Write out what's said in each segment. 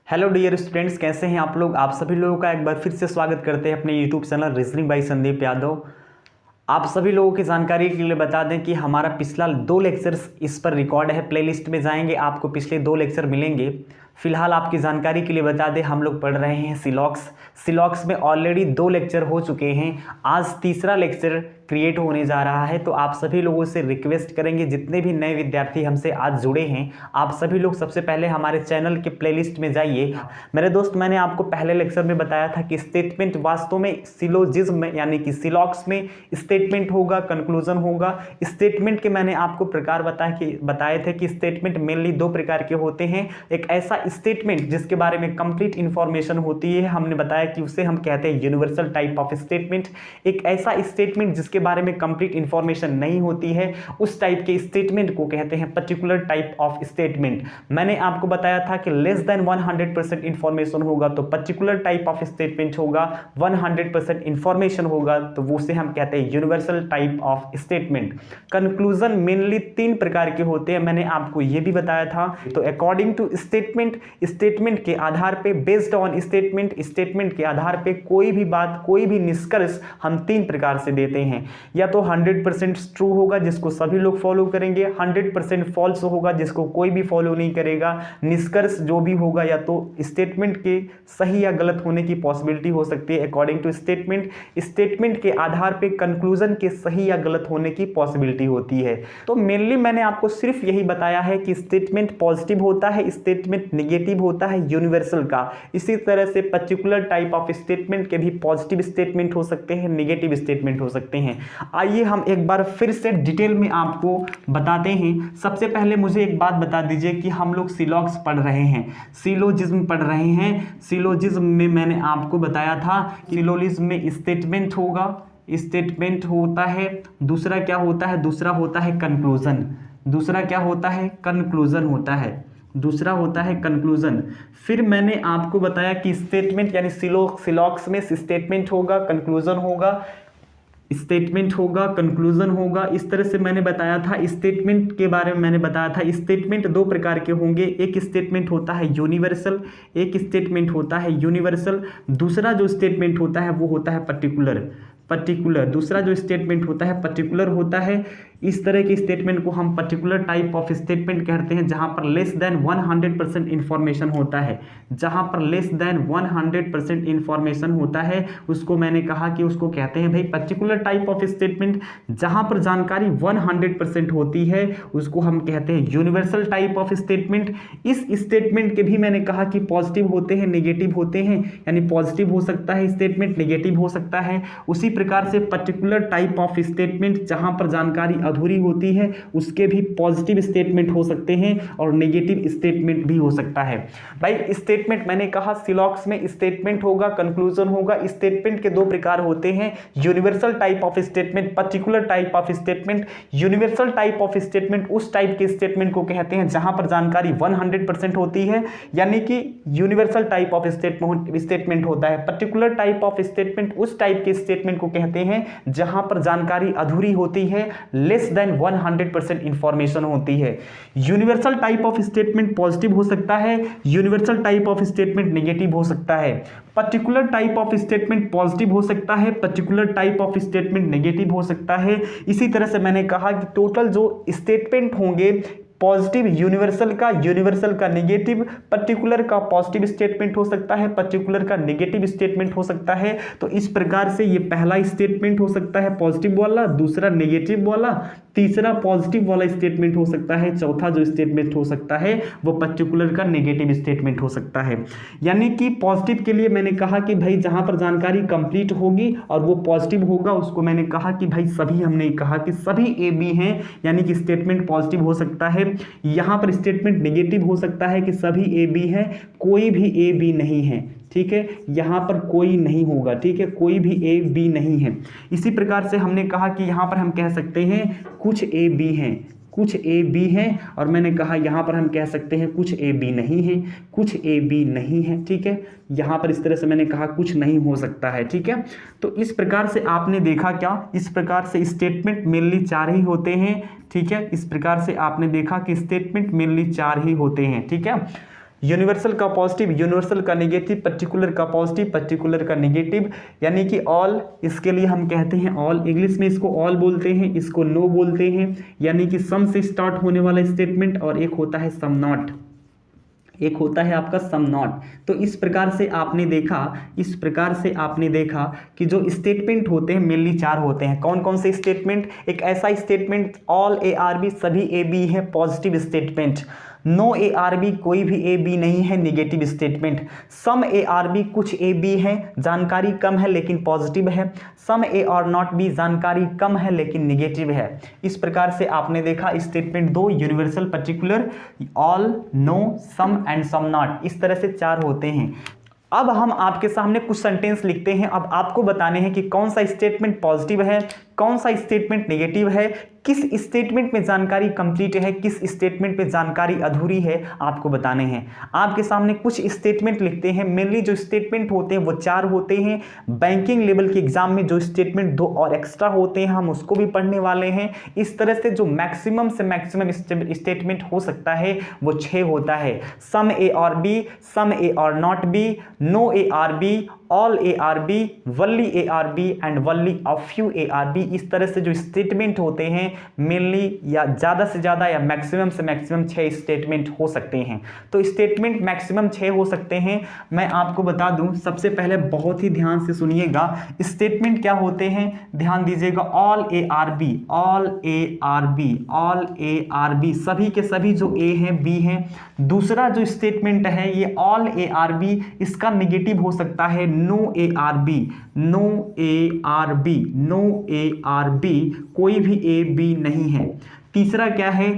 Hello dear students, कैसे हैं आप लोग। आप सभी लोगों का एक बार फिर से स्वागत करते हैं अपने YouTube channel reasoning bye Sandeep Yadav. आप सभी लोगों की जानकारी के लिए बता दें कि हमारा पिछला 2 लेक्चर्स इस पर रिकॉर्ड है। प्लेलिस्ट में जाएंगे, आपको पिछले 2 लेक्चर मिलेंगे। फिलहाल आपकी जानकारी के लिए बता दें, हम लोग पढ़ रहे हैं सिलॉक्स में ऑलरेडी 2 लेक्चर हो चुके हैं। आज तीसरा लेक्चर क्रिएट होने जा रहा है। तो आप सभी लोगों से रिक्वेस्ट करेंगे, जितने भी नए विद्यार्थी हमसे आज जुड़े हैं, आप सभी लोग सबसे पहले हमारे चैनल के प्लेलिस्ट में जाइए। मेरे दोस्त, मैंने आपको पहले लेक्चर में बताया था कि स्टेटमेंट वास्तव में सिलोजिज्म में यानी कि सिलॉक्स में स्टेटमेंट होगा, कंक्लूजन होगा। स्टेटमेंट के मैंने आपको प्रकार बताए थे कि स्टेटमेंट मेनली 2 प्रकार के होते हैं। एक ऐसा स्टेटमेंट जिसके बारे में कंप्लीट इंफॉर्मेशन होती है, हमने बताया कि उसे हम कहते हैं यूनिवर्सल टाइप ऑफ स्टेटमेंट। एक ऐसा स्टेटमेंट जिसके बारे में कंप्लीट इंफॉर्मेशन नहीं होती है, उस टाइप के स्टेटमेंट को कहते हैं पर्टिकुलर टाइप ऑफ स्टेटमेंट। मैंने आपको बताया था कि लेस देन 100% इंफॉर्मेशन होगा तो पर्टिकुलर टाइप ऑफ स्टेटमेंट होगा, 100% इंफॉर्मेशन होगा तो वो उसे हम कहते हैं universal type of statement. Conclusion mainly 3 प्रकार के होते हैं, मैंने आपको ये भी बताया था। तो अकॉर्डिंग टू स्टेटमेंट के आधार पे, बेस्ड ऑन स्टेटमेंट के आधार पे कोई भी बात, कोई भी निष्कर्ष हम 3 प्रकार से देते हैं। या तो 100% ट्रू होगा जिसको सभी लोग फॉलो करेंगे, 100% फॉल्स होगा जिसको कोई भी फॉलो नहीं करेगा। निष्कर्ष जो भी होगा या तो स्टेटमेंट के सही या गलत होने की पॉसिबिलिटी हो सकती है अकॉर्डिंग टू स्टेटमेंट के आधार पे कंक्लूजन के सही या गलत होने की पॉसिबिलिटी होती है। तो मेनली मैंने आपको सिर्फ यही बताया है कि स्टेटमेंट पॉजिटिव होता है, स्टेटमेंट नेगेटिव होता है यूनिवर्सल का। इसी तरह से पर्टिकुलर टाइप ऑफ स्टेटमेंट के भी पॉजिटिव स्टेटमेंट हो सकते हैं, नेगेटिव स्टेटमेंट हो सकते हैं। आइए हम एक बार फिर से डिटेल में आपको बताते हैं। सबसे पहले मुझे एक बात बता दीजिए कि हम लोग सिलॉक्स पढ़ रहे हैं, सिलोजिज्म पढ़ रहे हैं। सिलोजिज्म में मैंने आपको बताया था कि सिलोजिज्म में स्टेटमेंट होता है। दूसरा क्या होता है? दूसरा होता है कंक्लूजन। दूसरा होता है कंक्लूजन। फिर मैंने आपको बताया कि स्टेटमेंट यानी सिलॉक्स में स्टेटमेंट होगा, कंक्लूजन होगा, इस तरह से मैंने बताया था। स्टेटमेंट के बारे में मैंने बताया था, स्टेटमेंट 2 प्रकार के होंगे। एक स्टेटमेंट होता है यूनिवर्सल, दूसरा जो स्टेटमेंट होता है वो होता है पर्टिकुलर। दूसरा जो स्टेटमेंट होता है पर्टिकुलर होता है। इस तरह के स्टेटमेंट को हम पर्टिकुलर टाइप ऑफ स्टेटमेंट कहते हैं, जहां पर लेस देन 100% इंफॉर्मेशन होता है। उसको मैंने कहा कि उसको कहते हैं भाई पर्टिकुलर टाइप ऑफ स्टेटमेंट। जहां पर जानकारी 100% होती है उसको हम कहते हैं यूनिवर्सल टाइप ऑफ स्टेटमेंट। इस स्टेटमेंट के भी मैंने कहा कि पॉजिटिव होते हैं, नेगेटिव होते हैं, यानी पॉजिटिव हो सकता है स्टेटमेंट, नेगेटिव हो सकता है। उसी प्रकार से पर्टिकुलर टाइप ऑफ स्टेटमेंट जहां पर जानकारी अधूरी होती है उसके भी पॉजिटिव स्टेटमेंट हो सकते हैं और नेगेटिव स्टेटमेंट भी हो सकता है। भाई स्टेटमेंट मैंने कहा सिलॉक्स में स्टेटमेंट होगा, कंक्लूजन होगा। स्टेटमेंट के 2 प्रकार होते हैं, universal type of statement, particular type of statement. Universal type of statement उस टाइप के स्टेटमेंट को कहते हैं जहां पर जानकारी 100% होती है, यानी कि यूनिवर्सल टाइप ऑफ स्टेटमेंट होता है। पर्टिकुलर टाइप ऑफ स्टेटमेंट उस टाइप के स्टेटमेंट को कहते हैं जहां पर जानकारी अधूरी होती है, लेस देन 100% इंफॉर्मेशन होती है। Universal type of statement positive हो सकता है, universal type of statement negative हो सकता है। Particular type of statement positive हो सकता है, particular type of statement negative हो सकता है। इसी तरह से मैंने कहा कि टोटल जो स्टेटमेंट होंगे पॉजिटिव यूनिवर्सल का नेगेटिव, पर्टिकुलर का पॉजिटिव स्टेटमेंट हो सकता है, पर्टिकुलर का नेगेटिव स्टेटमेंट हो सकता है। तो इस प्रकार से ये पहला स्टेटमेंट हो सकता है पॉजिटिव वाला, दूसरा नेगेटिव वाला, तीसरा पॉजिटिव वाला स्टेटमेंट हो सकता है, चौथा जो स्टेटमेंट हो सकता है वो पर्टिकुलर का नेगेटिव स्टेटमेंट हो सकता है। यानी कि पॉजिटिव के लिए मैंने कहा कि भाई जहां पर जानकारी कंप्लीट होगी और वो पॉजिटिव होगा उसको मैंने कहा कि भाई सभी, हमने कहा कि सभी ए बी हैं, यानी कि स्टेटमेंट पॉजिटिव हो सकता है। यहां पर स्टेटमेंट नेगेटिव हो सकता है कि सभी ए बी हैं, कोई भी ए बी नहीं है, ठीक है। यहां पर कोई नहीं होगा, ठीक है, कोई भी ए बी नहीं है। इसी प्रकार से हमने कहा कि यहां पर हम कह सकते हैं कुछ ए बी हैं, कुछ ए बी हैं, और मैंने कहा यहां पर हम कह सकते हैं कुछ ए बी नहीं है, कुछ ए बी नहीं है, ठीक है। यहां पर इस तरह से मैंने कहा कुछ नहीं हो सकता है, ठीक है। तो इस प्रकार से आपने देखा क्या, इस प्रकार से स्टेटमेंट मेनली 4 ही होते हैं, ठीक है। इस प्रकार से आपने देखा कि स्टेटमेंट मेनली 4 ही होते हैं, ठीक है। यूनिवर्सल का पॉजिटिव, यूनिवर्सल का नेगेटिव, पर्टिकुलर का पॉजिटिव, पर्टिकुलर का नेगेटिव, यानी कि ऑल, इसके लिए हम कहते हैं ऑल, इंग्लिश में इसको ऑल बोलते हैं, इसको नो बोलते हैं, यानी कि सम से स्टार्ट होने वाला स्टेटमेंट, और एक होता है सम नॉट, एक होता है आपका सम नॉट। तो इस प्रकार से आपने देखा कि जो स्टेटमेंट होते हैं मेनली 4 होते हैं। कौन कौन से स्टेटमेंट? एक ऐसा statement all A are B, सभी ए बी है, positive statement. No A are B, कोई भी ए बी नहीं है, negative statement. Some A are B, कुछ ए बी है, जानकारी कम है लेकिन पॉजिटिव है। सम ए और नॉट बी, जानकारी कम है लेकिन निगेटिव है। इस प्रकार से आपने देखा statement 2 universal, particular, all, no, some and some not, इस तरह से 4 होते हैं। अब हम आपके सामने कुछ सेंटेंस लिखते हैं। अब आपको बताने हैं कि कौन सा स्टेटमेंट पॉजिटिव है, कौन सा स्टेटमेंट नेगेटिव है, किस स्टेटमेंट में जानकारी कंप्लीट है, किस स्टेटमेंट में जानकारी अधूरी है, आपको बताने हैं। आपके सामने कुछ स्टेटमेंट लिखते हैं। मेनली जो स्टेटमेंट होते हैं वो 4 होते हैं। बैंकिंग लेवल के एग्जाम में जो स्टेटमेंट 2 और एक्स्ट्रा होते हैं हम उसको भी पढ़ने वाले हैं। इस तरह से जो मैक्सिमम से मैक्सिमम स्टेटमेंट हो सकता है वो 6 होता है। सम ए और बी, सम ए और not B, no A are B, all A are B, only A are B and only of few A are B. इस तरह से जो स्टेटमेंट होते हैं मेनली या ज़्यादा से ज़्यादा या मैक्सिमम से मैक्सिमम 6 स्टेटमेंट हो सकते हैं। तो स्टेटमेंट मैक्सिमम 6 हो सकते हैं। मैं आपको बता दूं, सबसे पहले बहुत ही ध्यान से सुनिएगा स्टेटमेंट क्या होते हैं, ध्यान दीजिएगा। All A are B, all A are B, all A are B, सभी के सभी जो ए हैं बी हैं। दूसरा जो स्टेटमेंट है ये ऑल ए आर बी, इसका निगेटिव हो सकता है no A are B, no A are B, no A are B, कोई भी ए बी नहीं है। तीसरा क्या है?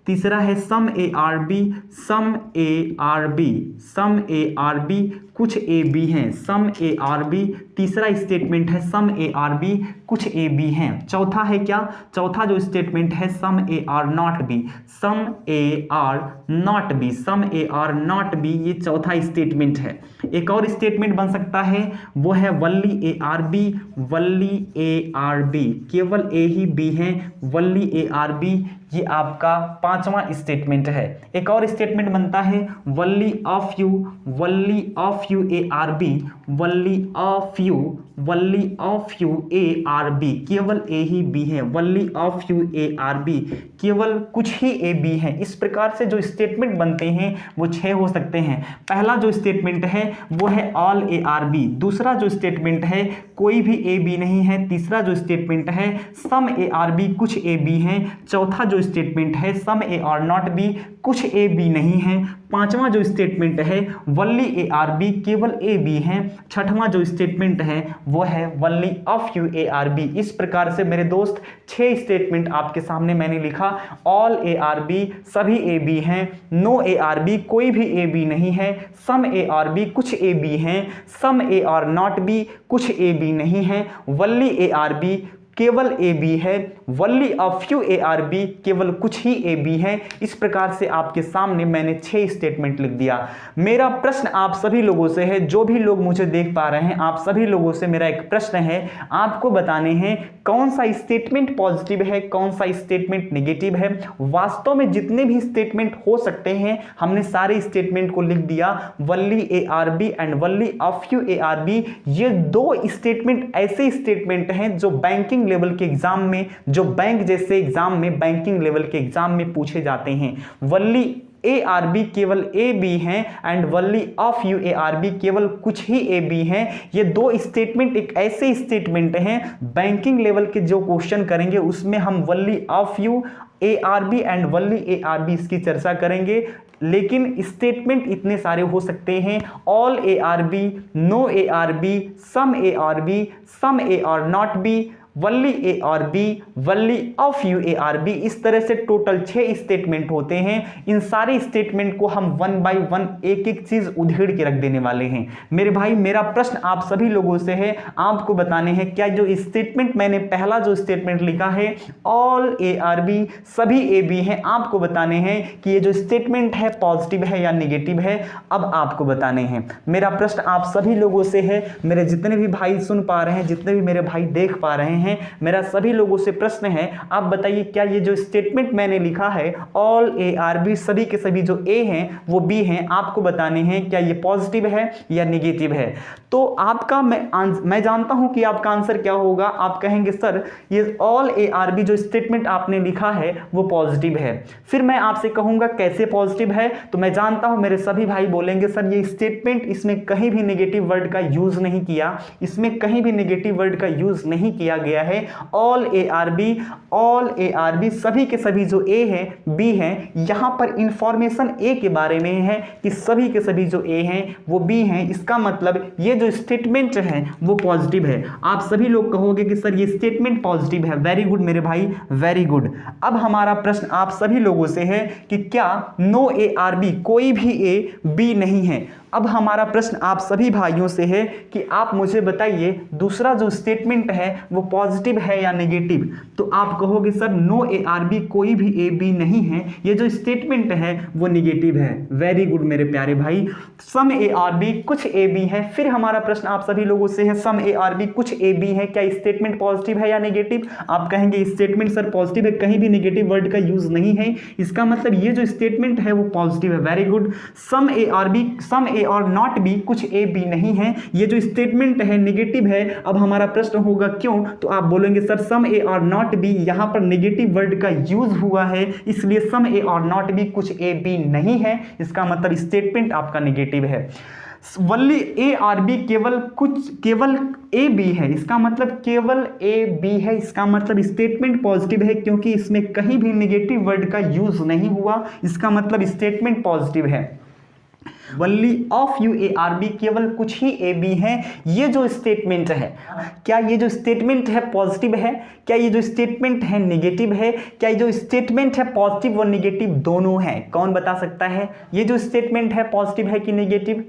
तीसरा है some A are B, some A are B, some A are B, कुछ ए बी हैं, सम ए आर बी। तीसरा स्टेटमेंट है सम ए आर बी, कुछ ए बी हैं। चौथा है क्या? चौथा जो स्टेटमेंट है some A are not B, some A are not B, some A are not B, ये चौथा स्टेटमेंट है। एक और स्टेटमेंट बन सकता है वो है only A are B, only A are B, केवल ए ही बी हैं, वनली ए आर बी, ये आपका 5वां स्टेटमेंट है। एक और स्टेटमेंट बनता है only of few, only of you A are B, only of few, only of you A are B, केवल ए ही बी है, only of you A are B, केवल कुछ ही ए बी है। इस प्रकार से जो स्टेटमेंट बनते हैं वो 6 हो सकते हैं। पहला जो स्टेटमेंट है वो है ऑल ए आर बी, दूसरा जो स्टेटमेंट है कोई भी ए बी नहीं है, तीसरा जो स्टेटमेंट है सम ए आर बी, कुछ ए बी हैं, चौथा जो स्टेटमेंट है some A are not B, कुछ ए बी नहीं है, पांचवा जो स्टेटमेंट है वनली ए आर बी, केवल ए बी हैं, छठवां जो स्टेटमेंट है वो है only of you A are B. इस प्रकार से मेरे दोस्त 6 स्टेटमेंट आपके सामने मैंने लिखा। ऑल ए आर बी, सभी ए बी हैं, नो ए आर बी, कोई भी ए बी नहीं है, सम ए आर बी, कुछ ए बी हैं, some A are not B, कुछ ए बी नहीं है, वनली ए आर बी, केवल ए बी है, only of few A are B, केवल कुछ ही ए बी है। इस प्रकार से आपके सामने मैंने 6 स्टेटमेंट लिख दिया। मेरा प्रश्न आप सभी लोगों से है, जो भी लोग मुझे देख पा रहे हैं, आप सभी लोगों से मेरा एक प्रश्न है, आपको बताने हैं कौन सा स्टेटमेंट पॉजिटिव है, कौन सा स्टेटमेंट नेगेटिव है। वास्तव में जितने भी स्टेटमेंट हो सकते हैं हमने सारे स्टेटमेंट को लिख दिया। Only A are B and only of you A are B, ये 2 स्टेटमेंट ऐसे स्टेटमेंट हैं जो बैंकिंग लेवल के एग्जाम में, जो बैंक जैसे एग्जाम में, बैंकिंग लेवल के एग्जाम में पूछे जाते हैं। वनली ए आर बी, केवल ए बी हैं, and only of you A are B, केवल कुछ ही ए बी हैं। ये 2 स्टेटमेंट एक ऐसे स्टेटमेंट हैं बैंकिंग लेवल के जो क्वेश्चन करेंगे उसमें हम only of you A are B and only A are B इसकी चर्चा करेंगे। लेकिन स्टेटमेंट इतने सारे हो सकते हैं, all A are B, no A are B, some A are B, some A are not B, only A are B, only of you A are B. इस तरह से टोटल 6 स्टेटमेंट होते हैं। इन सारे स्टेटमेंट को हम 1 बाय 1 एक एक चीज उधेड़ के रख देने वाले हैं। मेरे भाई, मेरा प्रश्न आप सभी लोगों से है, आपको बताने हैं क्या जो स्टेटमेंट मैंने पहला जो स्टेटमेंट लिखा है ऑल ए आर बी, सभी ए बी हैं, आपको बताने हैं कि ये जो स्टेटमेंट है पॉजिटिव है या निगेटिव है। अब आपको बताने हैं। मेरा प्रश्न आप सभी लोगों से है, मेरे जितने भी भाई सुन पा रहे हैं, जितने भी मेरे भाई देख पा रहे हैं, हैं। मेरा सभी लोगों से प्रश्न है, आप बताइए क्या ये जो स्टेटमेंट मैंने लिखा है ऑल ए आर बी, सभी के सभी जो ए हैं वो बी हैं, आपको बताने हैं क्या ये पॉजिटिव है या नेगेटिव है। तो आपका मैं जानता हूं कि आपका आंसर क्या होगा। आप कहेंगे सर ये ऑल ए आर बी जो स्टेटमेंट आपने लिखा है वो पॉजिटिव है। फिर मैं आपसे कहूंगा कैसे पॉजिटिव है, तो मैं जानता हूं मेरे सभी भाई बोलेंगे सर ये स्टेटमेंट, इसमें कहीं भी नेगेटिव वर्ड का यूज नहीं किया, इसमें कहीं भी नेगेटिव वर्ड का यूज नहीं किया गया है। ऑल ए आर बी सभी के सभी जो ए है बी है, यहां पर इंफॉर्मेशन ए के बारे में है कि सभी के सभी जो ए हैं वो बी हैं। इसका मतलब ये जो स्टेटमेंट है वो पॉजिटिव है। आप सभी लोग कहोगे कि सर ये स्टेटमेंट पॉजिटिव है। वेरी गुड मेरे भाई, वेरी गुड। अब हमारा प्रश्न आप सभी लोगों से है कि क्या नो ए आर बी, कोई भी ए बी नहीं है। अब हमारा प्रश्न आप सभी भाइयों से है कि आप मुझे बताइए दूसरा जो स्टेटमेंट है वो पॉजिटिव है या नेगेटिव। तो आप कहोगे sir no A are B, कोई भी ए बी नहीं है, ये जो स्टेटमेंट है वो नेगेटिव है। वेरी गुड मेरे प्यारे भाई। सम ए आर बी, कुछ ए बी है। फिर हमारा प्रश्न आप सभी लोगों से है सम ए आर बी, कुछ ए बी है, क्या स्टेटमेंट पॉजिटिव है या नेगेटिव। आप कहेंगे स्टेटमेंट सर पॉजिटिव है, कहीं भी नेगेटिव वर्ड का यूज नहीं है, इसका मतलब ये जो स्टेटमेंट है वो पॉजिटिव है। Very good. Some A are B, some A और नॉट बी, कुछ ए बी नहीं है, ये जो स्टेटमेंट है नेगेटिव है। अब हमारा प्रश्न होगा क्यों, तो आप बोलेंगे सर सम ए और नॉट बी, यहां पर नेगेटिव वर्ड का यूज हुआ है इसलिए सम ए और नॉट बी, कुछ ए बी नहीं है, इसका मतलब स्टेटमेंट आपका नेगेटिव है। वल्ली ए आर बी, केवल ए बी है, इसका मतलब केवल ए बी है, इसका मतलब स्टेटमेंट पॉजिटिव है क्योंकि इसमें कहीं भी नेगेटिव वर्ड का यूज नहीं हुआ, इसका मतलब स्टेटमेंट पॉजिटिव है। वल्ली of you A are B, केवल कुछ ही ए बी है, ये जो स्टेटमेंट है, क्या ये जो स्टेटमेंट है पॉजिटिव है, क्या ये जो स्टेटमेंट है नेगेटिव है, क्या ये जो स्टेटमेंट है पॉजिटिव और नेगेटिव दोनों है। कौन बता सकता है ये जो स्टेटमेंट है पॉजिटिव है कि negative.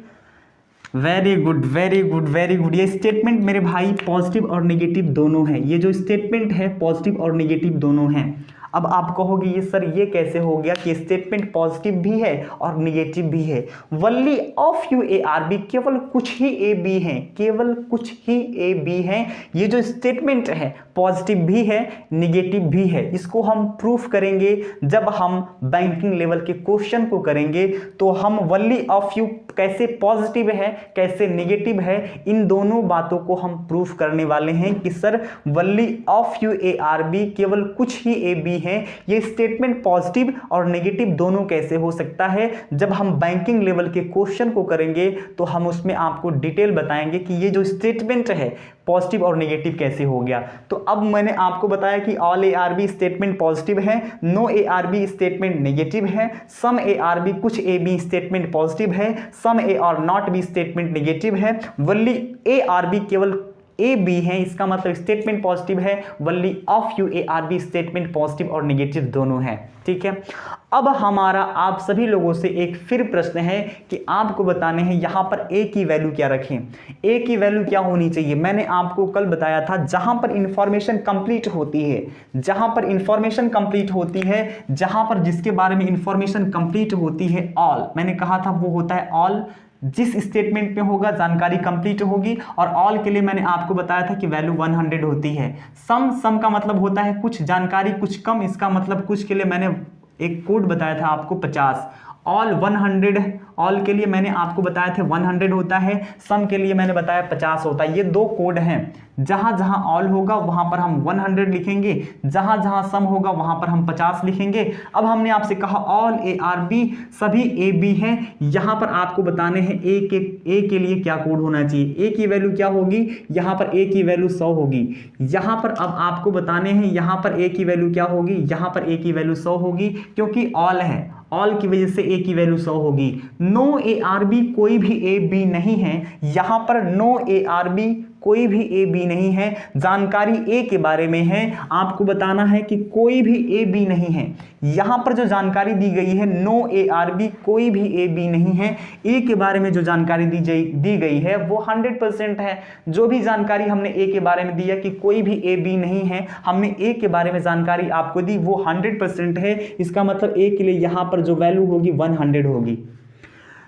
Very good very good very good. ये स्टेटमेंट मेरे भाई पॉजिटिव और नेगेटिव दोनों है, ये जो स्टेटमेंट है पॉजिटिव और नेगेटिव दोनों हैं। अब आप कहोगे ये सर ये कैसे हो गया कि स्टेटमेंट पॉजिटिव भी है और नेगेटिव भी है। वल्ली of you A are B, केवल कुछ ही ए बी हैं, केवल कुछ ही ए बी हैं, ये जो स्टेटमेंट है पॉजिटिव भी है नेगेटिव भी है। इसको हम प्रूफ करेंगे जब हम बैंकिंग लेवल के क्वेश्चन को करेंगे, तो हम वल्ली ऑफ यू कैसे पॉजिटिव है कैसे नेगेटिव है, इन दोनों बातों को हम प्रूफ करने वाले हैं कि sir only of you A are B, केवल कुछ ही ए बी है, ये स्टेटमेंट पॉजिटिव और नेगेटिव दोनों कैसे हो सकता है। जब हम बैंकिंग लेवल के क्वेश्चन को करेंगे तो हम उसमें आपको डिटेल बताएंगे कि ये जो स्टेटमेंट है पॉजिटिव और नेगेटिव कैसे हो गया। तो अब मैंने आपको बताया कि all A are B statement positive है, no A are B statement negative है, सम ए आर बी, कुछ ए बी स्टेटमेंट पॉजिटिव है, सम ए और नॉट बी स्टेटमेंट नेगेटिव है, वल्ली ए आर बी केवल ए बी है, इसका मतलब स्टेटमेंट पॉजिटिव है, वल्ली of you A are B statement positive और नेगेटिव दोनों है। ठीक है। अब हमारा आप सभी लोगों से एक फिर प्रश्न है कि आपको बताने हैं यहां पर ए की वैल्यू क्या रखें। ए की वैल्यू क्या होनी चाहिए। मैंने आपको कल बताया था जहां पर इंफॉर्मेशन कंप्लीट होती है, जहां पर इंफॉर्मेशन कंप्लीट होती है, जहां पर जिसके बारे में इंफॉर्मेशन कंप्लीट होती है, ऑल, मैंने कहा था वो होता है ऑल। जिस स्टेटमेंट में होगा जानकारी कंप्लीट होगी, और ऑल के लिए मैंने आपको बताया था कि वैल्यू 100 होती है। सम का मतलब होता है कुछ जानकारी कुछ कम, इसका मतलब कुछ के लिए मैंने एक कोड बताया था आपको 50। ऑल 100, ऑल के लिए मैंने आपको बताया था 100 होता है, सम के लिए मैंने बताया 50 होता है। ये दो कोड हैं, जहां जहां ऑल होगा वहां पर हम 100 लिखेंगे, जहां जहां सम होगा वहां पर हम 50 लिखेंगे। अब हमने आपसे कहा ऑल ए आर बी, सभी ए बी हैं, यहां पर आपको बताने हैं ए के लिए क्या कोड होना चाहिए। ए की वैल्यू क्या होगी, यहां पर ए की वैल्यू 100 होगी। यहां पर अब आपको बताने हैं यहां पर ए की वैल्यू क्या होगी, यहां पर ए की वैल्यू 100 होगी क्योंकि ऑल है, ऑल की वजह से ए की वैल्यू 100 होगी। नो ए आर बी, कोई भी ए बी नहीं है, यहां पर नो ए आर बी कोई भी ए बी नहीं है, जानकारी ए के बारे में है, आपको बताना है कि कोई भी ए बी नहीं है। यहां पर जो जानकारी दी गई है नो ए आर बी, कोई भी ए बी नहीं है। ए के बारे में जो जानकारी दी गई है वो 100% है। जो भी जानकारी हमने ए के बारे में दिया कि कोई भी ए बी नहीं है, हमने ए के बारे में जानकारी आपको दी वो 100% है। इसका मतलब ए के लिए यहां पर जो वैल्यू होगी 100 होगी।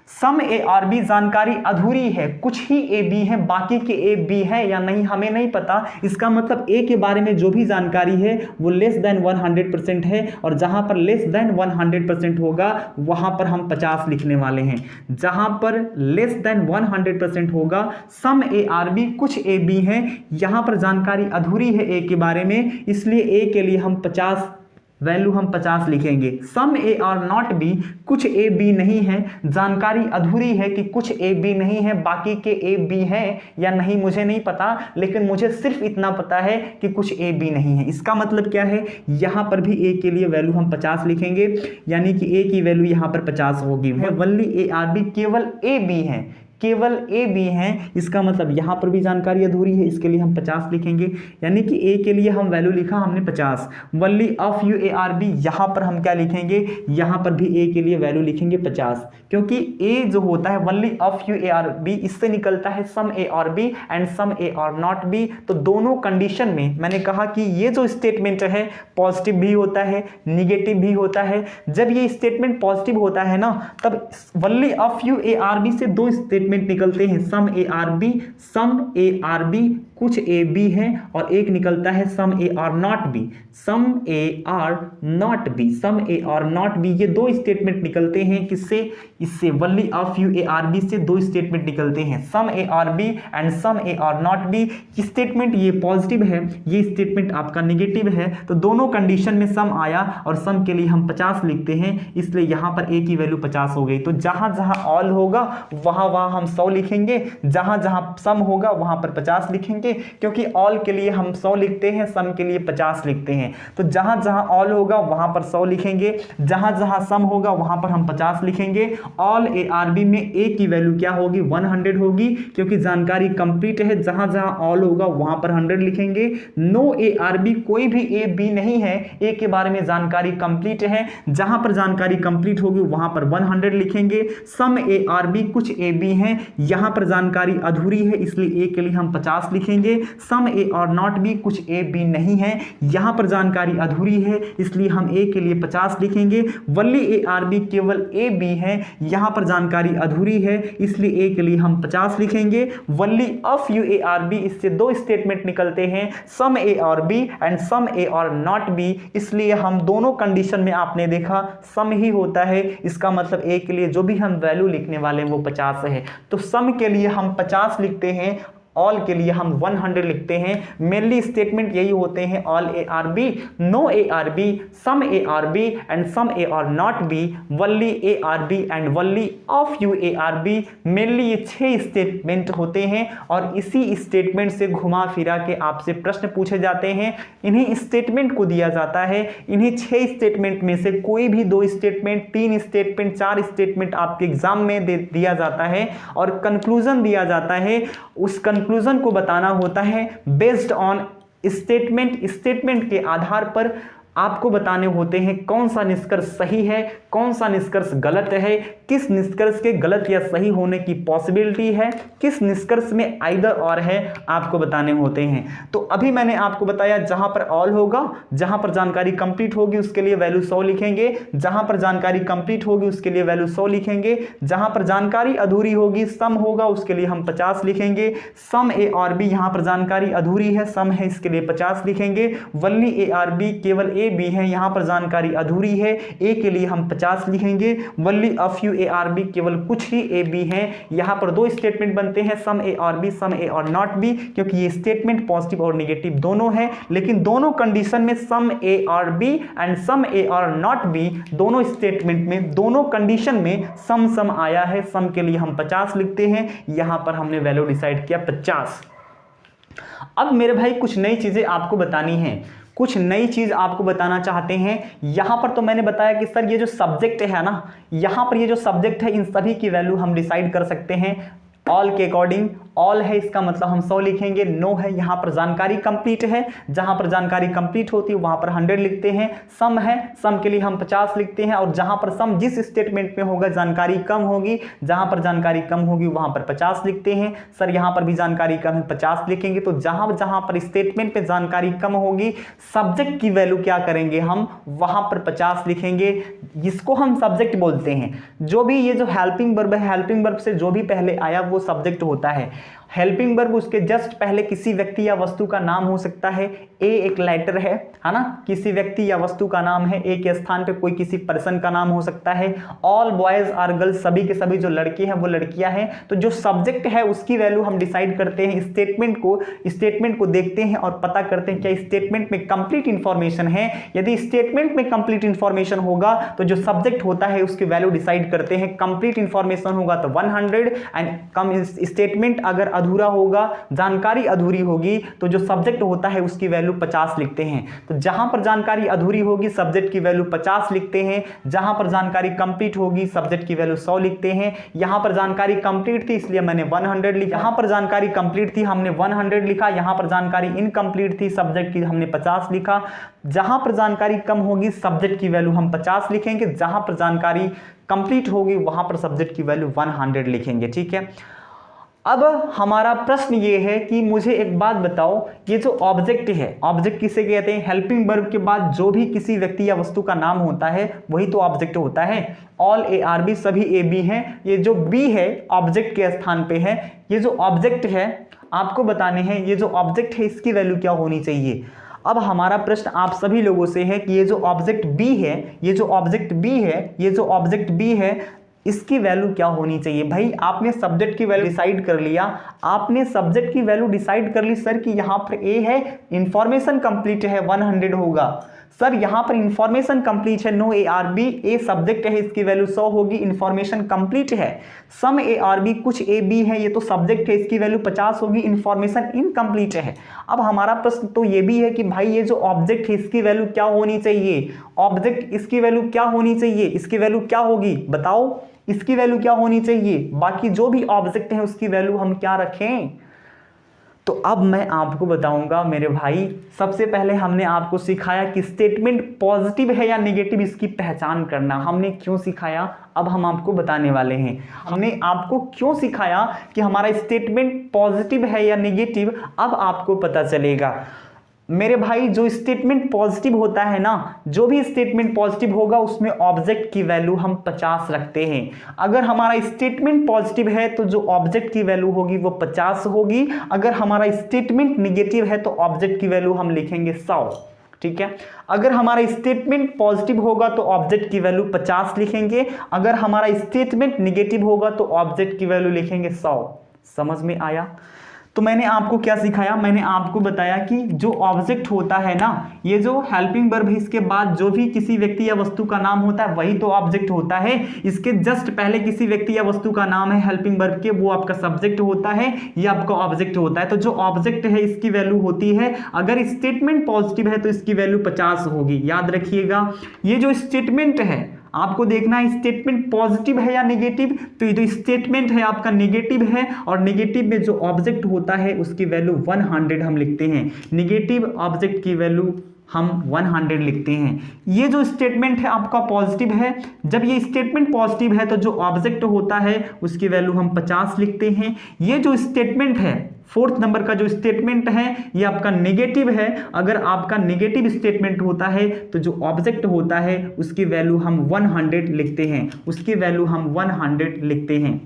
सम ए और बी जानकारी अधूरी है, कुछ ही ए बी है, बाकी के ए बी है या नहीं हमें नहीं पता। इसका मतलब ए के बारे में जो भी जानकारी है वो लेस देन 100% है, और जहां पर लेस देन 100% होगा वहां पर हम 50 लिखने वाले हैं। जहां पर लेस देन 100% होगा, सम ए आर बी कुछ ए बी है, यहां पर जानकारी अधूरी है ए के बारे में, इसलिए ए के लिए हम 50 वैल्यू हम 50 लिखेंगे। सम ए और नॉट बी कुछ ए बी नहीं है, जानकारी अधूरी है कि कुछ ए बी नहीं है, बाकी के ए बी है या नहीं मुझे नहीं पता, लेकिन मुझे सिर्फ इतना पता है कि कुछ ए बी नहीं है। इसका मतलब क्या है, यहां पर भी ए के लिए वैल्यू हम 50 लिखेंगे, यानी कि ए की वैल्यू यहां पर 50 होगी। वनली ए आर बी केवल ए बी है, केवल ए बी हैं, इसका मतलब यहां पर भी जानकारी अधूरी है, इसके लिए हम 50 लिखेंगे, यानी कि ए के लिए हम वैल्यू लिखा हमने 50। Only of you A are B, यहां पर हम क्या लिखेंगे, यहां पर भी ए के लिए वैल्यू लिखेंगे 50, क्योंकि ए जो होता है only of you A are B, इससे निकलता है सम ए और बी एंड सम ए और नॉट बी। तो दोनों कंडीशन में मैंने कहा कि ये जो स्टेटमेंट है पॉजिटिव भी होता है, निगेटिव भी होता है। जब ये स्टेटमेंट पॉजिटिव होता है ना, तब only of you A are B से दो स्टेटमेंट निकलते हैं, some A are B, some A are B कुछ ए बी है, और एक निकलता है some A are not B, some A are not B, some A are not B. ये दो स्टेटमेंट निकलते हैं किससे, इससे only of you A are B से दो स्टेटमेंट निकलते हैं, some A are B and some A are not B. Statement ये पॉजिटिव है, ये स्टेटमेंट आपका नेगेटिव है, तो दोनों कंडीशन में सम आया और सम के लिए हम 50 लिखते हैं, इसलिए यहां पर ए की वैल्यू 50 हो गई। तो जहां जहां ऑल होगा वहां वहां हम 100 लिखेंगे, जहां जहां सम होगा वहां पर 50 लिखेंगे, क्योंकि ऑल के लिए हम 100 लिखते हैं, सम के लिए 50 लिखते हैं। तो जहां जहां ऑल होगा वहां पर 100 लिखेंगे, जहां जहां सम होगा वहां पर हम 50 लिखेंगे। ऑल ए आर बी में ए की वैल्यू क्या होगी, 100 होगी, क्योंकि जानकारी कंप्लीट है, जहां जहां ऑल होगा वहां पर 100 लिखेंगे। नो ए आर बी, कोई भी ए बी नहीं है, ए के बारे में जानकारी कंप्लीट है, जहां पर जानकारी कंप्लीट होगी वहां पर 100 लिखेंगे। सम ए आर बी कुछ ए बी हैं, यहां पर जानकारी अधूरी है, इसलिए ए के लिए हम 50 लिखेंगे। सम ए और नॉट बी कुछ ए बी नहीं है, यहां पर जानकारी अधूरी है, इसलिए हम ए के लिए 50 लिखेंगे। वनली ए आर बी केवल ए बी है, यहां पर जानकारी अधूरी है, इसलिए ए के लिए हम 50 लिखेंगे। Only of you A are B, इससे दो स्टेटमेंट निकलते हैं, सम ए और बी एंड सम ए और नॉट बी, इसलिए हम दोनों कंडीशन में आपने देखा सम ही होता है। इसका मतलब ए के लिए जो भी हम वैल्यू लिखने वाले हैं वो 50 है, तो सम के लिए हम 50 लिखते हैं, ऑल के लिए हम 100 लिखते हैं। मेनली स्टेटमेंट यही होते हैं, all A are B, no A are B, some A are B and some A are not B, only A are B and only of you A are B. Mainly ये 6 statement होते हैं, और इसी statement से घुमा फिरा के आपसे प्रश्न पूछे जाते हैं। इन्हीं स्टेटमेंट को दिया जाता है, इन्हीं 6 स्टेटमेंट में से कोई भी 2 स्टेटमेंट, 3 स्टेटमेंट, 4 स्टेटमेंट आपके एग्जाम में दिया जाता है, और कंक्लूजन दिया जाता है। उस कंक्लूजन को बताना होता है बेस्ड ऑन स्टेटमेंट के आधार पर आपको बताने होते हैं कौन सा निष्कर्ष सही है, कौन सा निष्कर्ष गलत है, किस निष्कर्ष के गलत या सही होने की पॉसिबिलिटी है, किस निष्कर्ष में आइदर और है, आपको बताने होते हैं। तो अभी मैंने आपको बताया जहां पर ऑल होगा, जहां पर जानकारी कंप्लीट होगी उसके लिए वैल्यू 100 लिखेंगे, जहां पर जानकारी कंप्लीट होगी उसके लिए वैल्यू 100 लिखेंगे, जहां पर जानकारी अधूरी होगी, सम होगा, उसके लिए हम 50 लिखेंगे। सम ए और बी, यहां पर जानकारी अधूरी है, सम है, इसके लिए 50 लिखेंगे। वनली ए आर बी, केवल ए बी है, यहां पर जानकारी अधूरी है, ए के लिए हम 50 लिखेंगे। Only of you A are B, केवल कुछ ही ए बी है, यहां पर 2 स्टेटमेंट बनते हैं, सम ए और बी, सम ए और नॉट बी, क्योंकि ये स्टेटमेंट पॉजिटिव और नेगेटिव दोनों है, लेकिन दोनों कंडीशन में सम ए और बी एंड सम ए और नॉट बी, दोनों स्टेटमेंट में, दोनों कंडीशन में सम आया है। सम के लिए हम 50 लिखते हैं, यहां पर हमने वैल्यू डिसाइड किया 50। अब मेरे भाई कुछ नई चीजें आपको बतानी है, कुछ नई चीज आपको बताना चाहते हैं। यहां पर तो मैंने बताया कि सर ये जो सब्जेक्ट है ना, यहां पर ये जो सब्जेक्ट है इन सभी की वैल्यू हम डिसाइड कर सकते हैं ऑल के अकॉर्डिंग। ऑल है इसका मतलब हम 100 लिखेंगे, नो है यहाँ पर जानकारी कंप्लीट है, जहां पर जानकारी कंप्लीट होती है वहां पर 100 लिखते हैं, सम है, सम के लिए हम 50 लिखते हैं, और जहां पर सम जिस स्टेटमेंट में होगा जानकारी कम होगी, जहां पर जानकारी कम होगी वहां पर 50 लिखते हैं। सर यहां पर भी जानकारी कम है, 50 लिखेंगे। तो जहां जहां पर स्टेटमेंट में जानकारी कम होगी सब्जेक्ट की वैल्यू क्या करेंगे हम, वहां पर 50 लिखेंगे, जिसको हम सब्जेक्ट बोलते हैं। जो भी ये जो हेल्पिंग वर्ब है, हेल्पिंग वर्ब से जो भी पहले आया वो सब्जेक्ट होता है। हेल्पिंग वर्ब उसके जस्ट पहले किसी व्यक्ति या वस्तु का नाम हो सकता है, ए एक लेटर है ना, किसी व्यक्ति या वस्तु का नाम है, ए के स्थान पे कोई किसी पर्सन का नाम हो सकता है। ऑल बॉयज आर गर्ल्स, सभी के सभी जो लड़के हैं वो लड़कियां हैं। तो जो सब्जेक्ट है उसकी वैल्यू हम डिसाइड करते हैं, स्टेटमेंट को देखते हैं और पता करते हैं क्या स्टेटमेंट में कंप्लीट इंफॉर्मेशन है। यदि स्टेटमेंट में कंप्लीट इंफॉर्मेशन होगा तो जो सब्जेक्ट होता है उसकी वैल्यू डिसाइड करते हैं। कंप्लीट इंफॉर्मेशन होगा तो 100 एंड कम स्टेटमेंट अगर अधूरा होगा, जानकारी अधूरी होगी, तो जो सब्जेक्ट होता है उसकी वैल्यू 50 लिखते हैं। तो जहां पर जानकारी अधूरी होगी सब्जेक्ट की वैल्यू 50 लिखते हैं, जहां पर जानकारी कंप्लीट होगी सब्जेक्ट की वैल्यू 100 लिखते हैं। यहां पर जानकारी कंप्लीट थी इसलिए मैंने 100 लिखा, यहां पर जानकारी कंप्लीट थी हमने 100 लिखा, यहां पर जानकारी इनकम्प्लीट थी सब्जेक्ट की हमने 50 लिखा। जहां पर जानकारी कम होगी सब्जेक्ट की वैल्यू हम 50 लिखेंगे, जहां पर जानकारी कंप्लीट होगी वहां पर सब्जेक्ट की वैल्यू 100 लिखेंगे। ठीक है, अब हमारा प्रश्न ये है कि मुझे एक बात बताओ, ये जो ऑब्जेक्ट है, ऑब्जेक्ट किसे कहते हैं? हेल्पिंग वर्ब के बाद जो भी किसी व्यक्ति या वस्तु का नाम होता है वही तो ऑब्जेक्ट होता है। ऑल ए आर बी, सभी ए बी हैं। ये जो बी है ऑब्जेक्ट के स्थान पे है। ये जो ऑब्जेक्ट है आपको बताने हैं, ये जो ऑब्जेक्ट है इसकी वैल्यू क्या होनी चाहिए। अब हमारा प्रश्न आप सभी लोगों से है कि ये जो ऑब्जेक्ट बी है, ये जो ऑब्जेक्ट बी है, ये जो ऑब्जेक्ट बी है, इसकी वैल्यू क्या होनी चाहिए। भाई आपने सब्जेक्ट की वैल्यू डिसाइड कर लिया, आपने सब्जेक्ट की वैल्यू डिसाइड कर ली सर कि यहाँ पर ए है, इंफॉर्मेशन कंप्लीट है 100 होगा। सर यहाँ पर इंफॉर्मेशन कंप्लीट है, no A are B, A subject है इसकी वैल्यू 100 होगी, इंफॉर्मेशन कंप्लीट है। सम ए आर बी, कुछ ए बी है, ये तो सब्जेक्ट है इसकी वैल्यू 50 होगी, इंफॉर्मेशन इनकम्प्लीट है। अब हमारा प्रश्न तो ये भी है कि भाई ये जो ऑब्जेक्ट है इसकी वैल्यू क्या होनी चाहिए। ऑब्जेक्ट इसकी वैल्यू क्या होनी चाहिए, इसकी वैल्यू क्या होगी बताओ, इसकी वैल्यू क्या होनी चाहिए। बाकी जो भी ऑब्जेक्ट है उसकी वैल्यू हम क्या रखें। तो अब मैं आपको बताऊंगा मेरे भाई, सबसे पहले हमने आपको सिखाया कि स्टेटमेंट पॉजिटिव है या नेगेटिव इसकी पहचान करना। हमने क्यों सिखाया अब हम आपको बताने वाले हैं। हमने आपको क्यों सिखाया कि हमारा स्टेटमेंट पॉजिटिव है या नेगेटिव, अब आपको पता चलेगा मेरे भाई। जो स्टेटमेंट पॉजिटिव होता है ना, जो भी स्टेटमेंट पॉजिटिव होगा उसमें ऑब्जेक्ट की वैल्यू हम 50 रखते हैं। अगर हमारा स्टेटमेंट पॉजिटिव है तो जो ऑब्जेक्ट की वैल्यू होगी वो 50 होगी। अगर हमारा स्टेटमेंट निगेटिव है तो ऑब्जेक्ट की वैल्यू हम लिखेंगे 100। ठीक है, अगर हमारा स्टेटमेंट पॉजिटिव होगा तो ऑब्जेक्ट की वैल्यू 50 लिखेंगे, अगर हमारा स्टेटमेंट निगेटिव होगा तो ऑब्जेक्ट की वैल्यू लिखेंगे 100। समझ में आया? तो मैंने आपको क्या सिखाया, मैंने आपको बताया कि जो ऑब्जेक्ट होता है ना, ये जो हेल्पिंग वर्ब है इसके बाद जो भी किसी व्यक्ति या वस्तु का नाम होता है वही तो ऑब्जेक्ट होता है। इसके जस्ट पहले किसी व्यक्ति या वस्तु का नाम है हेल्पिंग वर्ब के, वो आपका सब्जेक्ट होता है, ये आपका ऑब्जेक्ट होता है। तो जो ऑब्जेक्ट है इसकी वैल्यू होती है, अगर स्टेटमेंट पॉजिटिव है तो इसकी वैल्यू 50 होगी। याद रखिएगा, ये जो स्टेटमेंट है आपको देखना है स्टेटमेंट पॉजिटिव है या नेगेटिव। तो ये जो स्टेटमेंट है आपका नेगेटिव है, और नेगेटिव में जो ऑब्जेक्ट होता है उसकी वैल्यू 100 हम लिखते हैं। नेगेटिव ऑब्जेक्ट की वैल्यू हम 100 लिखते हैं। ये जो स्टेटमेंट है आपका पॉजिटिव है, जब ये स्टेटमेंट पॉजिटिव है तो जो ऑब्जेक्ट होता है उसकी वैल्यू हम 50 लिखते हैं। ये जो स्टेटमेंट है, 4th नंबर का जो स्टेटमेंट है ये आपका नेगेटिव है। अगर आपका नेगेटिव स्टेटमेंट होता है तो जो ऑब्जेक्ट होता है उसकी वैल्यू हम 100 लिखते हैं, उसकी वैल्यू हम 100 लिखते हैं।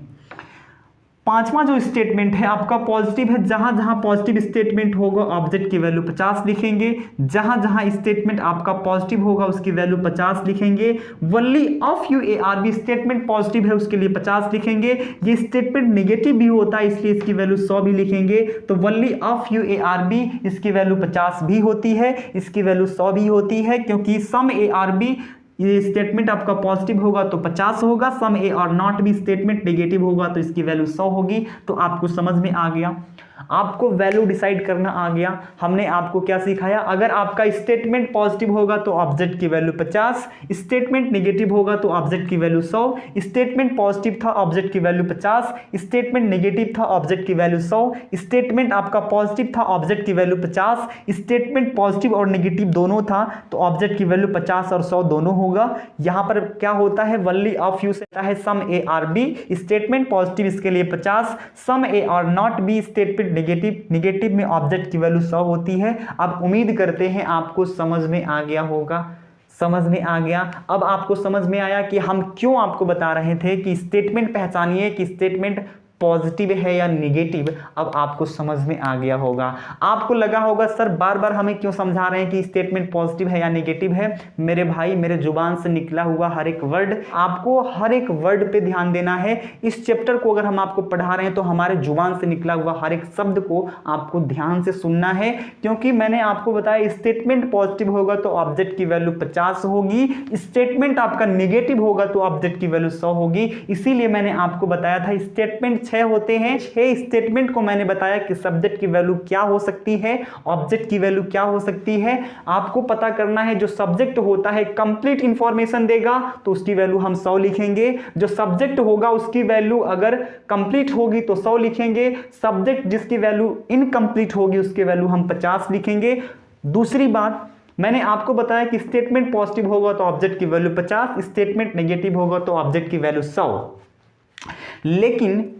5वां जो स्टेटमेंट है आपका पॉजिटिव है, जहां जहां पॉजिटिव स्टेटमेंट होगा ऑब्जेक्ट की वैल्यू 50 लिखेंगे, जहां जहां स्टेटमेंट आपका पॉजिटिव होगा उसकी वैल्यू 50 लिखेंगे। Only of you A are B, statement positive है उसके लिए 50 लिखेंगे। ये स्टेटमेंट नेगेटिव भी होता है इसलिए इसकी वैल्यू 100 भी लिखेंगे। तो only of you A are B, इसकी वैल्यू 50 भी होती है, इसकी वैल्यू 100 भी होती है, क्योंकि सम ए आर बी ये स्टेटमेंट आपका पॉजिटिव होगा तो 50 होगा, सम ए और नॉट भी स्टेटमेंट नेगेटिव होगा तो इसकी वैल्यू 100 होगी। तो आपको समझ में आ गया। आपको वैल्यू डिसाइड करना आ गया। हमने आपको क्या सिखाया, अगर आपका स्टेटमेंट पॉजिटिव होगा तो ऑब्जेक्ट की वैल्यू 50, स्टेटमेंट नेगेटिव होगा तो ऑब्जेक्ट की वैल्यू 100, स्टेटमेंट पॉजिटिव था ऑब्जेक्ट की वैल्यू 50, स्टेटमेंट नेगेटिव था ऑब्जेक्ट की वैल्यू 100, स्टेटमेंट आपका पॉजिटिव था ऑब्जेक्ट की वैल्यू 50, स्टेटमेंट पॉजिटिव और नेगेटिव दोनों था तो ऑब्जेक्ट की वैल्यू 50 और 100 दोनों होगा। यहां पर क्या होता है, वनली ऑफ यूज होता है सम ए और बी, स्टेटमेंट पॉजिटिव इसके लिए 50, सम ए और नॉट बी, स्टेटमेंट नेगेटिव में ऑब्जेक्ट की वैल्यू 100 होती है। अब उम्मीद करते हैं आपको समझ में आ गया होगा, समझ में आ गया। अब आपको समझ में आया कि हम क्यों आपको बता रहे थे कि स्टेटमेंट पहचानिए कि स्टेटमेंट पॉजिटिव है या नेगेटिव। अब आपको समझ में आ गया होगा। आपको लगा होगा सर बार बार हमें क्यों समझा रहे हैं कि स्टेटमेंट पॉजिटिव है या नेगेटिव है। मेरे भाई, मेरे जुबान से निकला हुआ हर एक वर्ड, आपको हर एक वर्ड पे ध्यान देना है। इस चैप्टर को अगर हम आपको पढ़ा रहे हैं तो हमारे जुबान से निकला हुआ हर एक शब्द को आपको ध्यान से सुनना है, क्योंकि मैंने आपको बताया स्टेटमेंट पॉजिटिव होगा तो ऑब्जेक्ट की वैल्यू 50 होगी, स्टेटमेंट आपका नेगेटिव होगा तो ऑब्जेक्ट की वैल्यू 100 होगी। इसीलिए मैंने आपको बताया था स्टेटमेंट 6 होते हैं। 6 स्टेटमेंट को मैंने बताया कि सब्जेक्ट की वैल्यू क्या हो सकती है, ऑब्जेक्ट की वैल्यू क्या हो सकती है। आपको पता करना है जो सब्जेक्ट होता है कंप्लीट इंफॉर्मेशन देगा तो उसकी वैल्यू हम 100 लिखेंगे। जो सब्जेक्ट होगा उसकी वैल्यू अगर कंप्लीट होगी तो 100 लिखेंगे। सब्जेक्ट जिसकी वैल्यू इनकम्प्लीट होगी उसकी वैल्यू हम 50 लिखेंगे। दूसरी बात, मैंने आपको बताया कि स्टेटमेंट पॉजिटिव होगा तो ऑब्जेक्ट की वैल्यू 50, स्टेटमेंट नेगेटिव होगा तो ऑब्जेक्ट की वैल्यू 100। लेकिन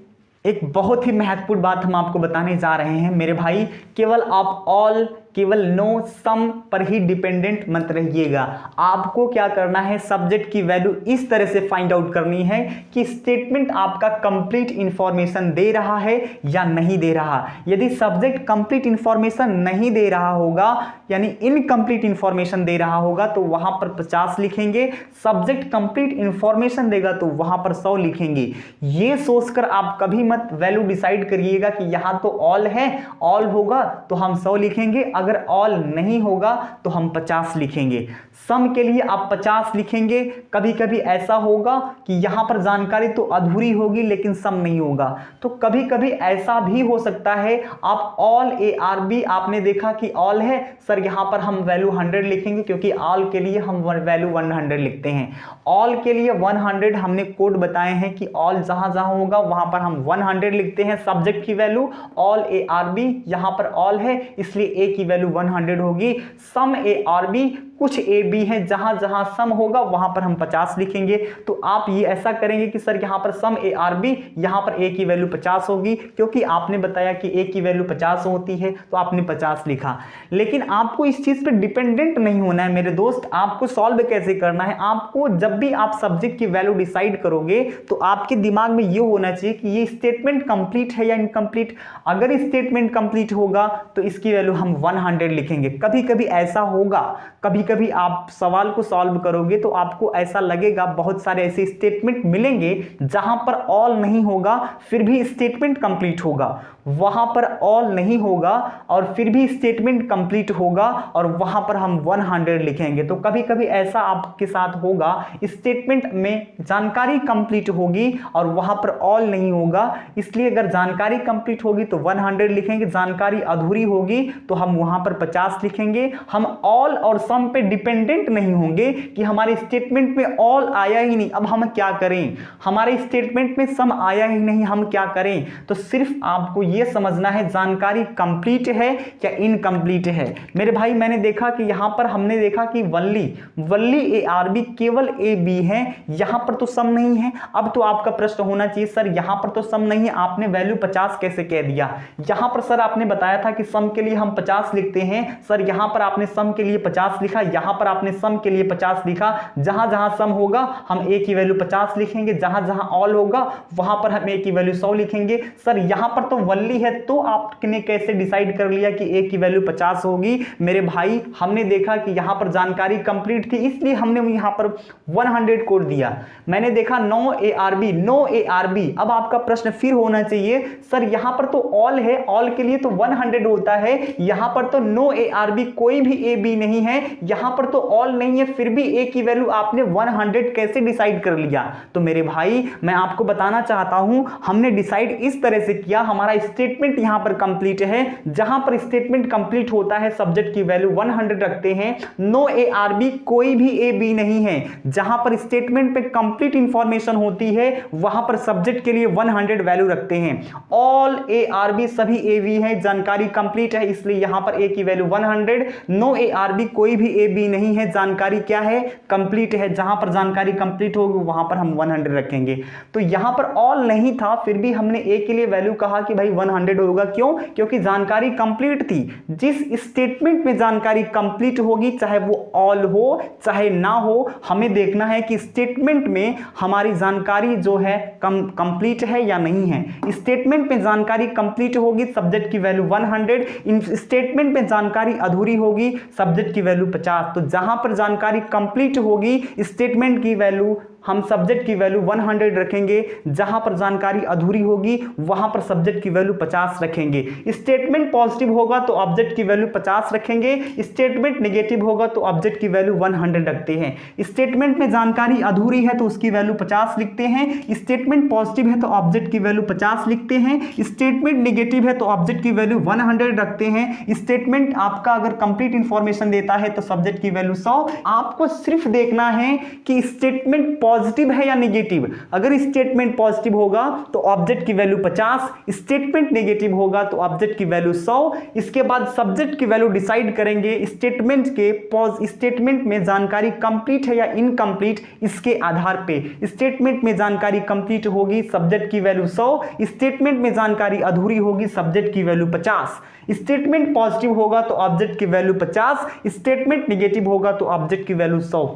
एक बहुत ही महत्वपूर्ण बात हम आपको बताने जा रहे हैं मेरे भाई, केवल आप ऑल, केवल नो, सम पर ही डिपेंडेंट मत रहिएगा। आपको क्या करना है, सब्जेक्ट की वैल्यू इस तरह से फाइंड आउट करनी है कि स्टेटमेंट आपका कंप्लीट इंफॉर्मेशन दे रहा है या नहीं दे रहा। यदि सब्जेक्ट कंप्लीट इंफॉर्मेशन नहीं दे रहा होगा, यानी इनकम्प्लीट इंफॉर्मेशन दे रहा होगा तो वहां पर 50 लिखेंगे। सब्जेक्ट कंप्लीट इंफॉर्मेशन देगा तो वहां पर 100 लिखेंगे। ये सोचकर आप कभी मत वैल्यू डिसाइड करिएगा कि यहां तो ऑल है, ऑल होगा तो हम 100 लिखेंगे, अगर ऑल नहीं होगा तो हम 50 लिखेंगे। सम के लिए आप 50 लिखेंगे। कभी कभी ऐसा होगा कि यहां पर जानकारी तो अधूरी होगी लेकिन सम नहीं होगा, तो कभी कभी ऐसा भी हो सकता है आप ऑल ए आर बी, आपने देखा कि ऑल है सर, यहां पर हम वैल्यू 100 लिखेंगे क्योंकि ऑल के लिए हम वैल्यू 100 लिखते हैं। ऑल के लिए 100 हमने कोड बताए हैं कि ऑल जहां जहां होगा वहां पर हम 100 लिखते हैं। सब्जेक्ट की value all A are B, यहां पर ऑल है इसलिए ए की वैल्यू 100 होगी। सम ए आर बी, कुछ ए बी है, जहां जहां सम होगा वहां पर हम 50 लिखेंगे। तो आप ये ऐसा करेंगे कि सर यहां पर सम ए आर बी, यहां पर ए की वैल्यू 50 होगी, क्योंकि आपने बताया कि ए की वैल्यू 50 होती है तो आपने 50 लिखा। लेकिन आपको इस चीज पे डिपेंडेंट नहीं होना है मेरे दोस्त। आपको सॉल्व कैसे करना है, आपको जब भी आप सब्जेक्ट की वैल्यू डिसाइड करोगे तो आपके दिमाग में ये होना चाहिए कि ये स्टेटमेंट कंप्लीट है या इनकम्प्लीट। अगर स्टेटमेंट कंप्लीट होगा तो इसकी वैल्यू हम 100 लिखेंगे। कभी कभी ऐसा होगा, कभी कभी आप सवाल को सॉल्व करोगे तो आपको ऐसा लगेगा बहुत सारे ऐसे स्टेटमेंट मिलेंगे जहां पर ऑल नहीं होगा फिर भी स्टेटमेंट कंप्लीट होगा, वहां पर ऑल नहीं होगा और फिर भी स्टेटमेंट कंप्लीट होगा और वहां पर हम 100 लिखेंगे। तो कभी कभी ऐसा आपके साथ होगा, स्टेटमेंट में जानकारी कंप्लीट होगी और वहां पर ऑल नहीं होगा, इसलिए अगर जानकारी कंप्लीट होगी तो 100 लिखेंगे, जानकारी अधूरी होगी तो हम वहां पर 50 लिखेंगे। हम ऑल और सम पे डिपेंडेंट नहीं होंगे कि हमारे स्टेटमेंट में ऑल आया ही नहीं, अब हम क्या करें, हमारे स्टेटमेंट में सम आया ही नहीं, हम क्या करें। तो सिर्फ आपको यह समझना है जानकारी कंप्लीट है या इनकम्प्लीट है। मेरे भाई, मैंने देखा कि यहां पर हमने देखा कि वल्ली ए आर बी केवल ए बी है, यहां पर तो सम नहीं है। अब तो आपका प्रश्न होना चाहिए सर यहां पर तो सम नहीं है, आपने वैल्यू 50 कैसे कह दिया। यहां पर सर आपने बताया था कि सम के लिए हम 50 लिखते हैं, सर यहां पर आपने सम के लिए 50 लिखा, यहां पर आपने सम के लिए 50 लिखा। जहां जहां सम होगा हम ए की वैल्यू 50 लिखेंगे, जहां जहां ऑल होगा वहां पर हम ए की वैल्यू 100 लिखेंगे। सर यहां पर तो वल्ली है तो आपने कैसे डिसाइड कर लिया कि ए की वैल्यू 50 होगी। मेरे भाई, हमने देखा कि यहां पर जानकारी कंप्लीट थी इसलिए हमने यहां पर 100 कोड दिया। मैंने देखा no A are B, no A are B. अब आपका प्रश्न फिर होना चाहिए सर यहां पर तो ऑल है, ऑल के लिए तो 100 होता है, यहां पर तो नो ए आर बी, कोई भी ए बी नहीं है, यहां पर तो ऑल नहीं है, फिर भी ए की वैल्यू आपने 100 कैसे डिसाइड कर लिया? तो मेरे भाई मैं आपको बताना चाहता हूं, हमने डिसाइड इस तरह से किया, हमारा स्टेटमेंट यहां पर कंप्लीट है, जहां पर स्टेटमेंट कंप्लीट होता है सब्जेक्ट की वैल्यू 100 रखते हैं, नो ए आर बी, कोई भी ए बी नहीं है। जहां पर स्टेटमेंट पे कंप्लीट इंफॉर्मेशन होती है वहां पर सब्जेक्ट के लिए 100 वैल्यू रखते हैं। ऑल ए आर बी, सभी ए बी है, जानकारी कंप्लीट है, इसलिए यहां पर ए की value 100, no A are B, कोई भी ए बी नहीं है, जानकारी क्या है? कंप्लीट है। जहां पर जानकारी कंप्लीट होगी वहां पर हम 100 रखेंगे। तो यहां पर ऑल नहीं था, फिर भी हमने ए के लिए वैल्यू कहा कि भाई 100 होगा। क्यों? क्योंकि जानकारी कंप्लीट थी। जिस स्टेटमेंट में जानकारी कंप्लीट होगी, चाहे वो ऑल हो चाहे ना हो, हमें देखना है कि स्टेटमेंट में हमारी जानकारी जो है कंप्लीट है या नहीं है। स्टेटमेंट में जानकारी कंप्लीट होगी, सब्जेक्ट की वैल्यू 100, इन स्टेटमेंट में जानकारी अधूरी होगी, सब्जेक्ट की वैल्यू 50। तो जहां पर जानकारी कंप्लीट होगी, स्टेटमेंट की वैल्यू हम सब्जेक्ट की वैल्यू 100 रखेंगे, जहां पर जानकारी अधूरी होगी वहां पर सब्जेक्ट की वैल्यू 50 रखेंगे। स्टेटमेंट पॉजिटिव होगा तो ऑब्जेक्ट की वैल्यू 50 रखेंगे, स्टेटमेंट नेगेटिव होगा तो ऑब्जेक्ट की वैल्यू 100 रखते हैं। स्टेटमेंट में जानकारी अधूरी है तो उसकी वैल्यू 50 लिखते हैं, स्टेटमेंट पॉजिटिव है तो ऑब्जेक्ट की वैल्यू 50 लिखते हैं, स्टेटमेंट नेगेटिव है तो ऑब्जेक्ट की वैल्यू 100 रखते हैं। स्टेटमेंट आपका अगर कंप्लीट इंफॉर्मेशन देता है तो सब्जेक्ट की वैल्यू 100। आपको सिर्फ देखना है कि स्टेटमेंट पॉजिटिव है या नेगेटिव। अगर स्टेटमेंट पॉजिटिव होगा तो ऑब्जेक्ट की वैल्यू 50, स्टेटमेंट नेगेटिव होगा तो ऑब्जेक्ट की वैल्यू 100। इसके बाद सब्जेक्ट की वैल्यू डिसाइड करेंगे स्टेटमेंट में जानकारी कंप्लीट है या इनकम्प्लीट, इसके आधार पे। स्टेटमेंट में जानकारी कंप्लीट होगी, सब्जेक्ट की वैल्यू 100, स्टेटमेंट में जानकारी अधूरी होगी, सब्जेक्ट की वैल्यू 50। स्टेटमेंट पॉजिटिव होगा तो ऑब्जेक्ट की वैल्यू 50, स्टेटमेंट नेगेटिव होगा तो ऑब्जेक्ट की वैल्यू 100।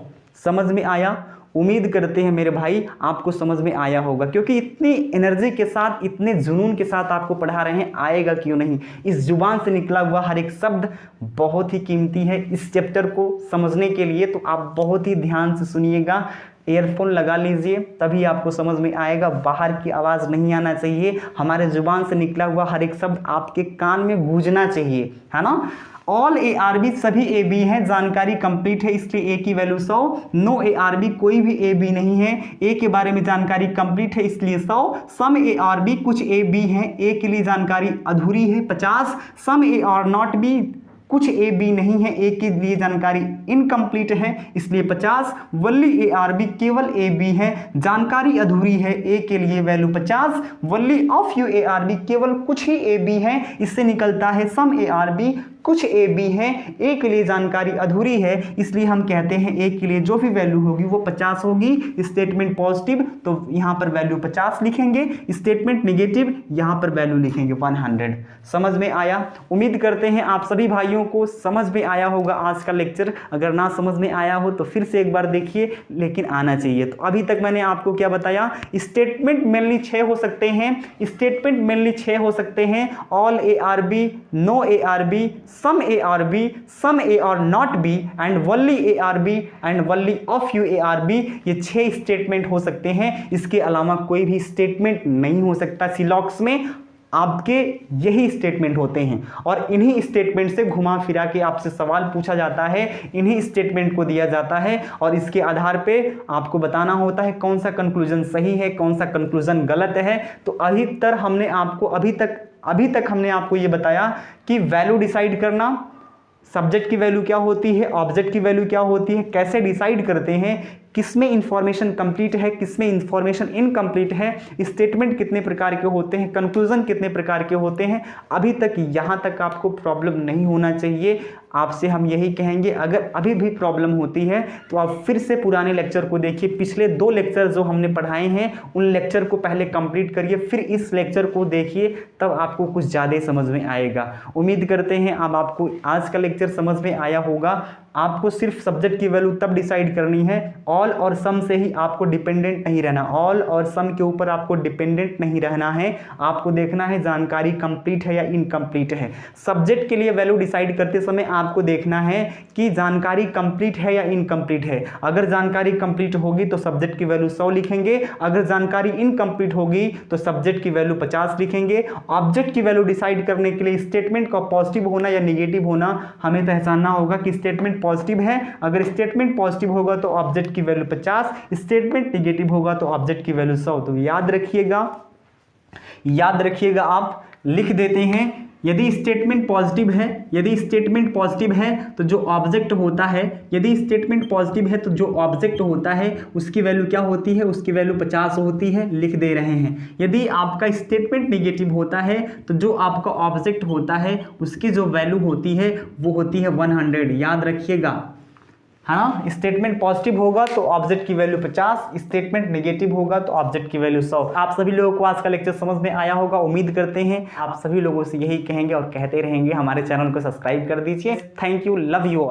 समझ में आया? उम्मीद करते हैं मेरे भाई आपको समझ में आया होगा, क्योंकि इतनी एनर्जी के साथ, इतने जुनून के साथ आपको पढ़ा रहे हैं, आएगा क्यों नहीं। इस जुबान से निकला हुआ हर एक शब्द बहुत ही कीमती है इस चैप्टर को समझने के लिए, तो आप बहुत ही ध्यान से सुनिएगा। ईयरफोन लगा लीजिए, तभी आपको समझ में आएगा। बाहर की आवाज़ नहीं आना चाहिए, हमारे जुबान से निकला हुआ हर एक शब्द आपके कान में गूंजना चाहिए, है ना। ऑल ए आर बी, सभी ए बी हैं, जानकारी कंप्लीट है इसलिए ए की value 100। No A are B, कोई भी ए बी नहीं है, ए के बारे में जानकारी कंप्लीट है इसलिए 100। सम ए आर बी, कुछ ए बी हैं, ए के लिए जानकारी अधूरी है 50। सम ए आर नॉट बी, कुछ ए बी नहीं है, ए के लिए जानकारी इनकम्प्लीट है इसलिए 50। वल्ली ए आर बी, केवल ए बी है, जानकारी अधूरी है, ए के लिए value 50। Only of you A are B, केवल कुछ ही ए बी है, इससे निकलता है सम ए आर बी, कुछ ए बी है, ए के लिए जानकारी अधूरी है, इसलिए हम कहते हैं ए के लिए जो भी वैल्यू होगी वो 50 होगी। स्टेटमेंट पॉजिटिव तो यहाँ पर वैल्यू 50 लिखेंगे, स्टेटमेंट नेगेटिव यहाँ पर वैल्यू लिखेंगे 100। समझ में आया? उम्मीद करते हैं आप सभी भाइयों को समझ में आया होगा आज का लेक्चर। अगर ना समझ में आया हो तो फिर से एक बार देखिए, लेकिन आना चाहिए। तो अभी तक मैंने आपको क्या बताया, स्टेटमेंट मेनली 6 हो सकते हैं, स्टेटमेंट मेनली 6 हो सकते हैं, all A are B, no A are B, some A or B, some A or not B, and only A or B and only of you A or B, ये 6 statement हो सकते हैं। इसके अलावा कोई भी स्टेटमेंट नहीं हो सकता। सिलॉक्स में आपके यही स्टेटमेंट होते हैं और इन्हीं स्टेटमेंट से घुमा फिरा के आपसे सवाल पूछा जाता है, इन्हीं स्टेटमेंट को दिया जाता है और इसके आधार पे आपको बताना होता है कौन सा कंक्लूजन सही है, कौन सा कंक्लूजन गलत है। तो अभी तक हमने आपको ये बताया कि वैल्यू डिसाइड करना, सब्जेक्ट की वैल्यू क्या होती है, ऑब्जेक्ट की वैल्यू क्या होती है, कैसे डिसाइड करते हैं, किसमें इंफॉर्मेशन कंप्लीट है, किसमें इंफॉर्मेशन इनकम्प्लीट है, स्टेटमेंट कितने प्रकार के होते हैं, कंक्लूजन कितने प्रकार के होते हैं। अभी तक यहाँ तक आपको प्रॉब्लम नहीं होना चाहिए। आपसे हम यही कहेंगे, अगर अभी भी प्रॉब्लम होती है तो आप फिर से पुराने लेक्चर को देखिए। पिछले 2 लेक्चर जो हमने पढ़ाए हैं उन लेक्चर को पहले कंप्लीट करिए, फिर इस लेक्चर को देखिए, तब आपको कुछ ज़्यादा समझ में आएगा। उम्मीद करते हैं अब आपको आज का लेक्चर समझ में आया होगा। आपको सिर्फ सब्जेक्ट की वैल्यू तब डिसाइड करनी है, ऑल और सम से ही आपको डिपेंडेंट नहीं रहना। ऑल और सम के ऊपर आपको डिपेंडेंट नहीं रहना है, आपको देखना है जानकारी कंप्लीट है या इनकम्प्लीट है। सब्जेक्ट के लिए वैल्यू डिसाइड करते समय आपको देखना है कि जानकारी कंप्लीट है या इनकम्प्लीट है। अगर जानकारी कंप्लीट होगी तो सब्जेक्ट की वैल्यू 100 लिखेंगे, अगर जानकारी इनकम्प्लीट होगी तो सब्जेक्ट की वैल्यू 50 लिखेंगे। ऑब्जेक्ट की वैल्यू डिसाइड करने के लिए स्टेटमेंट का पॉजिटिव होना या निगेटिव होना हमें पहचानना होगा कि स्टेटमेंट पॉजिटिव है, अगर स्टेटमेंट पॉजिटिव होगा तो ऑब्जेक्ट की वैल्यू 50, स्टेटमेंट निगेटिव होगा तो ऑब्जेक्ट की वैल्यू 100। तो याद रखिएगा आप लिख देते हैं, यदि स्टेटमेंट पॉजिटिव है तो जो ऑब्जेक्ट होता है उसकी वैल्यू क्या होती है, उसकी वैल्यू 50 होती है, लिख दे रहे हैं। यदि आपका स्टेटमेंट निगेटिव होता है तो जो आपका ऑब्जेक्ट होता है उसकी जो वैल्यू होती है वो होती है 100। याद रखिएगा, हाँ, स्टेटमेंट पॉजिटिव होगा तो ऑब्जेक्ट की वैल्यू 50, स्टेटमेंट नेगेटिव होगा तो ऑब्जेक्ट की वैल्यू 100। आप सभी लोगों को आज का लेक्चर समझ में आया होगा, उम्मीद करते हैं। आप सभी लोगों से यही कहेंगे और कहते रहेंगे, हमारे चैनल को सब्सक्राइब कर दीजिए। Thank you, love you.